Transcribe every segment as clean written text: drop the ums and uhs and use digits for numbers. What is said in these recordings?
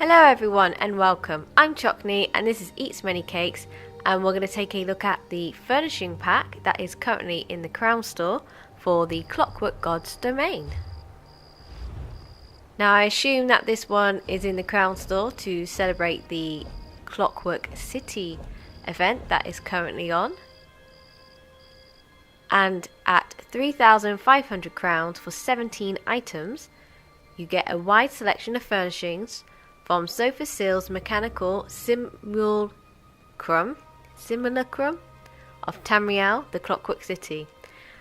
Hello everyone and welcome. I'm Chockney and this is Eats Many Cakes, and we're going to take a look at the furnishing pack that is currently in the Crown store for the Clockwork Gods domain. Now I assume that this one is in the Crown store to celebrate the Clockwork City event that is currently on. And at 3,500 crowns for 17 items, you get a wide selection of furnishings from sofa sills, mechanical simulacrum of Tamriel, the Clockwork City.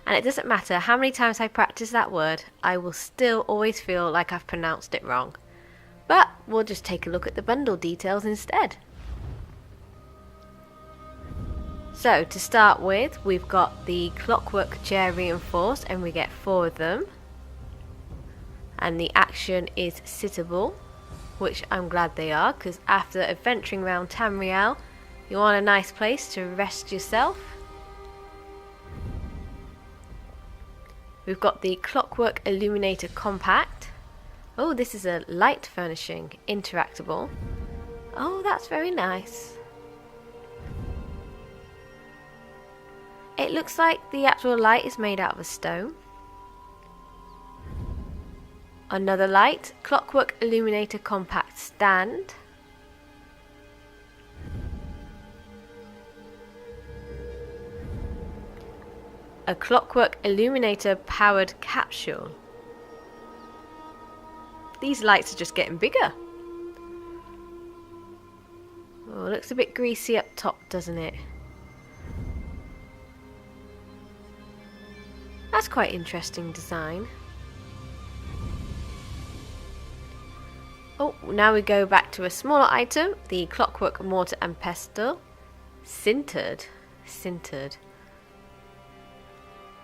And it doesn't matter how many times I practice that word, I will still always feel like I've pronounced it wrong. But we'll just take a look at the bundle details instead. So to start with, we've got the Clockwork chair reinforced and we get 4 of them. And the action is sittable, which I'm glad they are, because after adventuring around Tamriel, you want a nice place to rest yourself. We've got the Clockwork Illuminator Compact. Oh, this is a light furnishing, interactable. Oh, that's very nice. It looks like the actual light is made out of a stone. Another light, Clockwork Illuminator Compact Stand. A Clockwork Illuminator Powered Capsule. These lights are just getting bigger. Oh, it looks a bit greasy up top, doesn't it? That's quite interesting design. Oh, now we go back to a smaller item, the Clockwork Mortar and Pestle. Sintered.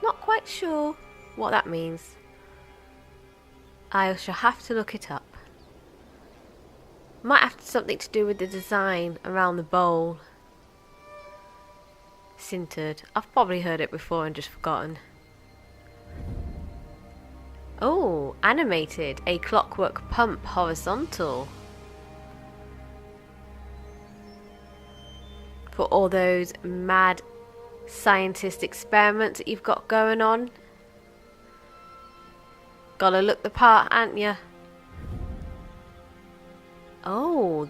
Not quite sure what that means. I shall have to look it up. Might have something to do with the design around the bowl. Sintered. I've probably heard it before and just forgotten. Oh, animated, a Clockwork Pump horizontal. For all those mad scientist experiments that you've got going on. Gotta look the part, ain't ya? Oh.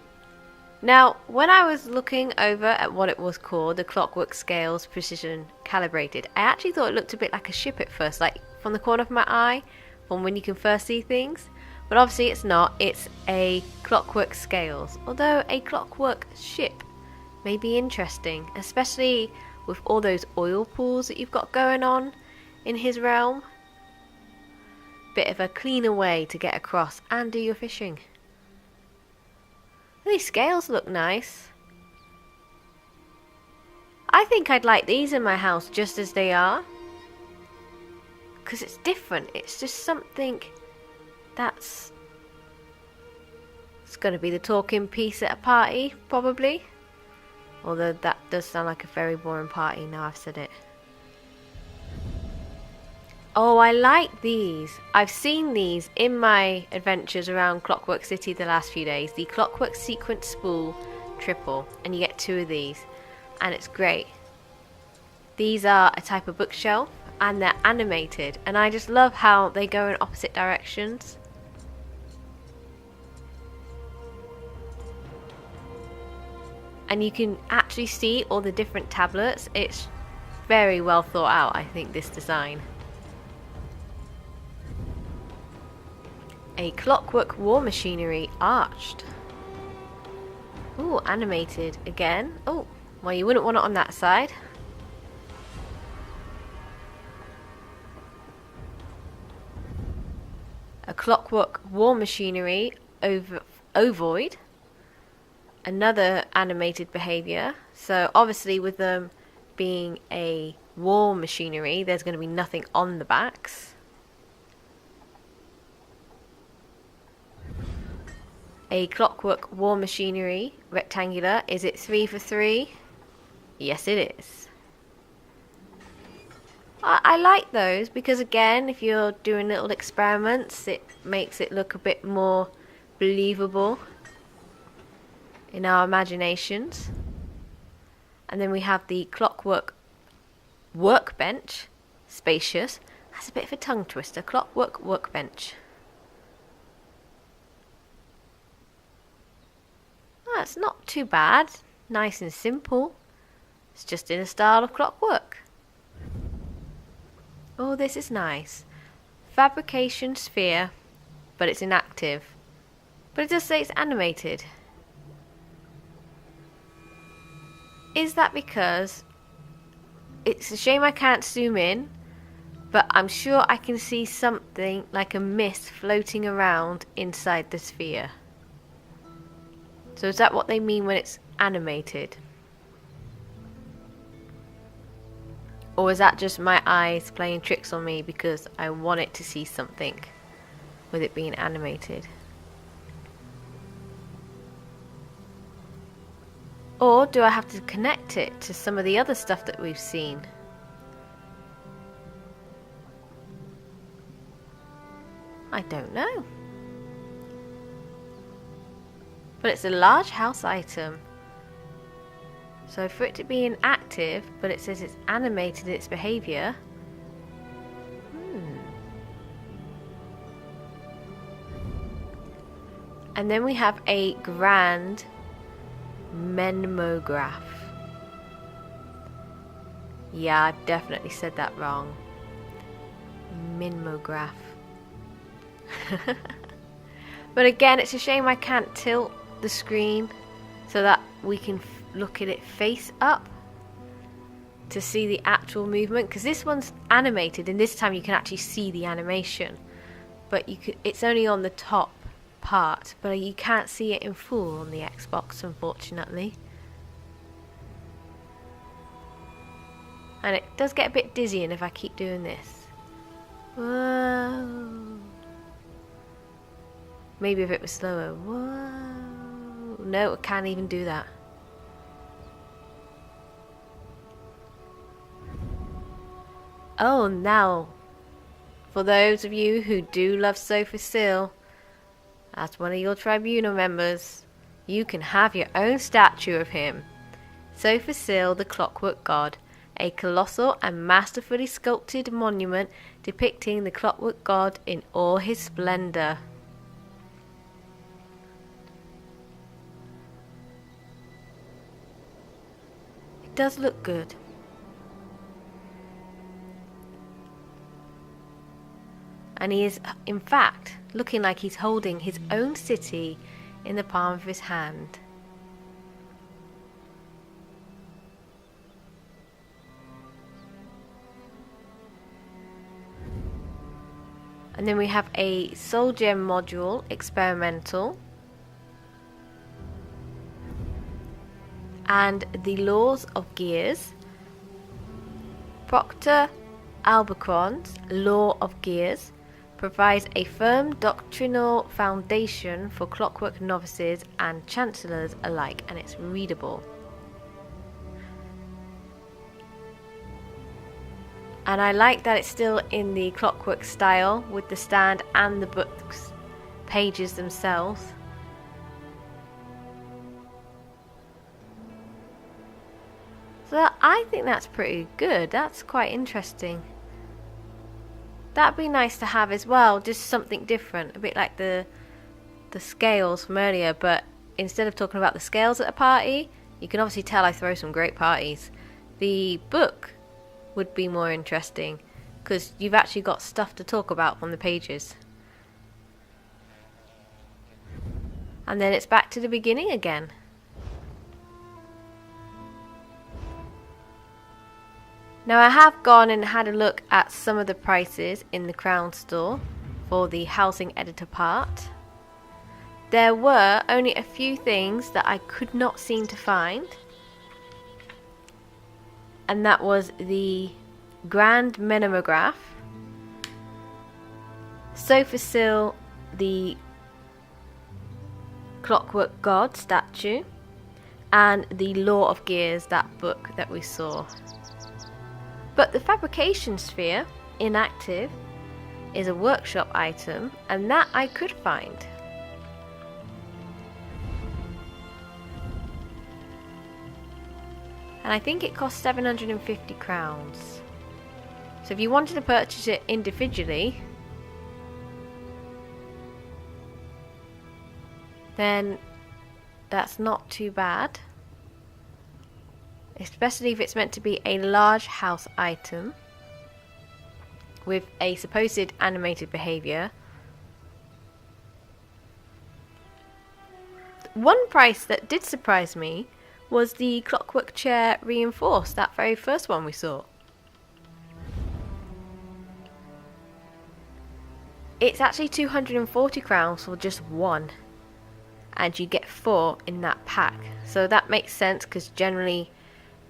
Now, when I was looking over at what it was called, the Clockwork Scales Precision Calibrated, I actually thought it looked a bit like a ship at first, like from the corner of my eye. From when you can first see things, but obviously it's not. It's a Clockwork Scales, although a Clockwork ship may be interesting, especially with all those oil pools that you've got going on in his realm. Bit of a cleaner way to get across and do your fishing. These scales look nice. I think I'd like these in my house just as they are, because it's different. It's just something that's... It's going to be the talking piece at a party, probably. Although that does sound like a very boring party now I've said it. Oh, I like these. I've seen these in my adventures around Clockwork City the last few days. The Clockwork Sequence Spool Triple. And you get 2 of these. And it's great. These are a type of bookshelf. And they're animated, and I just love how they go in opposite directions. And you can actually see all the different tablets. It's very well thought out, I think, this design. A Clockwork War Machinery Arched. Ooh, animated again. Oh, well, you wouldn't want it on that side. A Clockwork War Machinery Ovoid. Another animated behaviour. So obviously with them being a war machinery, there's going to be nothing on the backs. A Clockwork War Machinery Rectangular. Is it 3 for 3? Yes it is. I like those because, again, if you're doing little experiments, it makes it look a bit more believable. in our imaginations. And then we have the Clockwork Workbench, spacious. That's a bit of a tongue twister. Clockwork Workbench. Oh, it's not too bad. Nice and simple. It's just in a style of clockwork. Oh, this is nice. Fabrication sphere, but it's inactive. But it does say it's animated. Is that because it's a shame I can't zoom in, but I'm sure I can see something like a mist floating around inside the sphere. So is that what they mean when it's animated? Or is that just my eyes playing tricks on me because I want it to see something with it being animated? Or do I have to connect it to some of the other stuff that we've seen? I don't know. But it's a large house item. So for it to be inactive, but it says it's animated in its behaviour. And then we have a grand menomograph. Yeah, I definitely said that wrong. Menomograph. But again, it's a shame I can't tilt the screen so that we can look at it face up to see the actual movement, because this one's animated and this time you can actually see the animation, but it's only on the top part, but you can't see it in full on the Xbox, unfortunately. And it does get a bit dizzying if I keep doing this. Whoa. Maybe if it was slower. Whoa. No, I can't even do that. Oh, now, for those of you who do love Sofa Sill, as one of your tribunal members, you can have your own statue of him. Sofa Sill, the Clockwork God, a colossal and masterfully sculpted monument depicting the Clockwork God in all his splendour. It does look good. And he is, in fact, looking like he's holding his own city in the palm of his hand. And then we have a Soul Gem module, experimental. And the Laws of Gears. Proctor Albercron's Law of Gears provides a firm doctrinal foundation for clockwork novices and chancellors alike, and it's readable. And I like that it's still in the clockwork style with the stand and the books pages themselves. So I think that's pretty good. That's quite interesting. That'd be nice to have as well, just something different, a bit like the scales from earlier, but instead of talking about the scales at a party, you can obviously tell I throw some great parties. The book would be more interesting, because you've actually got stuff to talk about on the pages. And then it's back to the beginning again. Now I have gone and had a look at some of the prices in the Crown store for the housing editor part. There were only a few things that I could not seem to find. And that was the Grand Menomograph, Sofa Sill, the Clockwork God statue, and the Law of Gears, that book that we saw. But the Fabrication Sphere, inactive, is a workshop item, and that I could find. and I think it cost 750 crowns. So if you wanted to purchase it individually, then that's not too bad, especially if it's meant to be a large house item with a supposed animated behavior. One price that did surprise me was the Clockwork chair reinforced, that very first one we saw. It's actually 240 crowns for just one, and you get 4 in that pack. So that makes sense, because generally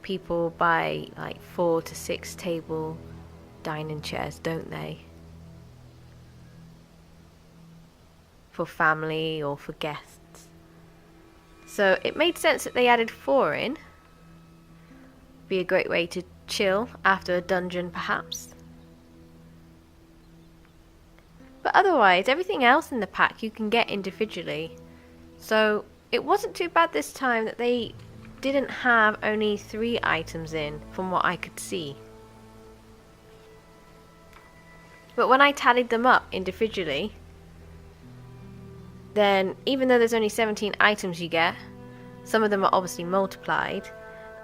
people buy like 4 to 6 table dining chairs, don't they? For family or for guests. So it made sense that they added 4 in. Be a great way to chill after a dungeon, perhaps. But otherwise, everything else in the pack you can get individually. So it wasn't too bad this time that they didn't have only 3 items in, from what I could see. But when I tallied them up individually, then even though there's only 17 items you get, some of them are obviously multiplied,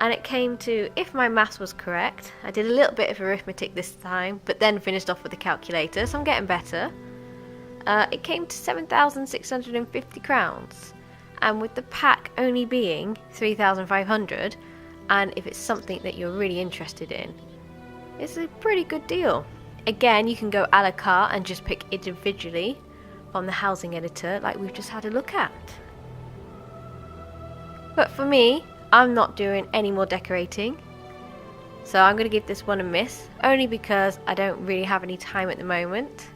and it came to, if my maths was correct, I did a little bit of arithmetic this time, but then finished off with a calculator, so I'm getting better. It came to 7,650 crowns, and with the pack only being 3,500, and if it's something that you're really interested in, it's a pretty good deal. Again, you can go a la carte and just pick individually from the housing editor like we've just had a look at. But for me, I'm not doing any more decorating, so I'm going to give this one a miss, only because I don't really have any time at the moment.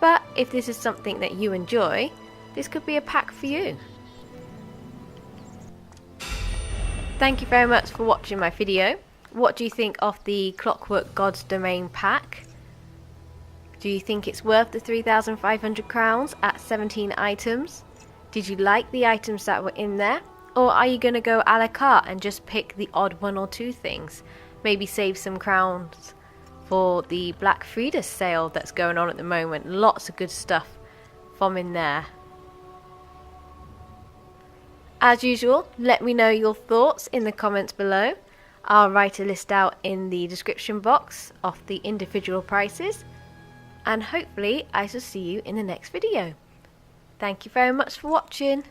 But if this is something that you enjoy, this could be a pack for you. Thank you very much for watching my video. What do you think of the Clockwork God's Domain pack? Do you think it's worth the 3,500 crowns at 17 items? Did you like the items that were in there? Or are you going to go a la carte and just pick the odd 1 or 2 things? Maybe save some crowns for the Black Friday sale that's going on at the moment. Lots of good stuff from in there. As usual, let me know your thoughts in the comments below. I'll write a list out in the description box of the individual prices, and hopefully I shall see you in the next video. Thank you very much for watching.